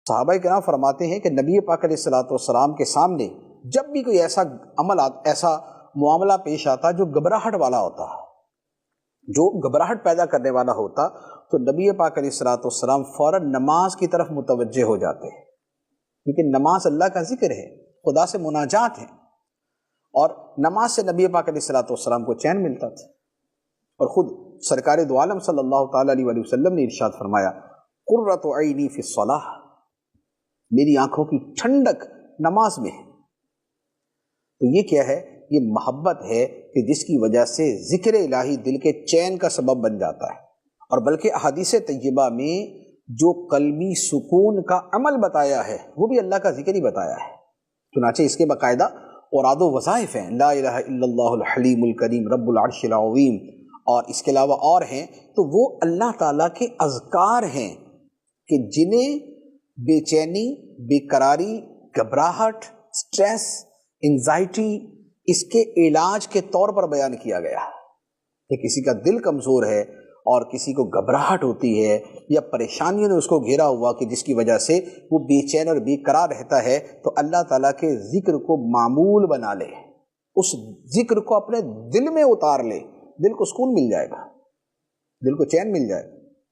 صحابہ کرام فرماتے ہیں کہ نبی پاک علیہ الصلوۃ والسلام کے سامنے جب بھی کوئی ایسا عمل ایسا معاملہ پیش آتا جو گھبراہٹ والا ہوتا، جو گھبراہٹ پیدا کرنے والا ہوتا، تو نبی پاک علیہ الصلوۃ والسلام فوراً نماز کی طرف متوجہ ہو جاتے ہیں، کیونکہ نماز اللہ کا ذکر ہے، خدا سے مناجات ہے، اور نماز سے نبی پاک علیہ الصلوۃ والسلام کو چین ملتا تھا۔ اور خود سرکار دو عالم صلی اللہ تعالیٰ علیہ وآلہ وسلم نے ارشاد فرمایا، قرۃ عینی فی الصلاۃ، میری آنکھوں کی ٹھنڈک نماز میں ہے۔ تو یہ کیا ہے؟ یہ محبت ہے کہ جس کی وجہ سے ذکر الہی دل کے چین کا سبب بن جاتا ہے، اور بلکہ احادیث طیبہ میں جو قلبی سکون کا عمل بتایا ہے وہ بھی اللہ کا ذکر ہی بتایا ہے۔ چنانچہ اس کے باقاعدہ اوراد و وظائف ہیں، لا الہ الا اللہ الحلیم الکریم رب العرش العظیم، اور اس کے علاوہ اور ہیں، تو وہ اللہ تعالیٰ کے اذکار ہیں کہ جنہیں بے چینی، بے قراری، گھبراہٹ، سٹریس، انزائٹی، اس کے علاج کے طور پر بیان کیا گیا کہ کسی کا دل کمزور ہے اور کسی کو گھبراہٹ ہوتی ہے یا پریشانیوں نے اس کو گھیرا ہوا کہ جس کی وجہ سے وہ بے چین اور بے قرار رہتا ہے، تو اللہ تعالیٰ کے ذکر کو معمول بنا لے، اس ذکر کو اپنے دل میں اتار لے، دل کو سکون مل جائے گا، دل کو چین مل جائے گا۔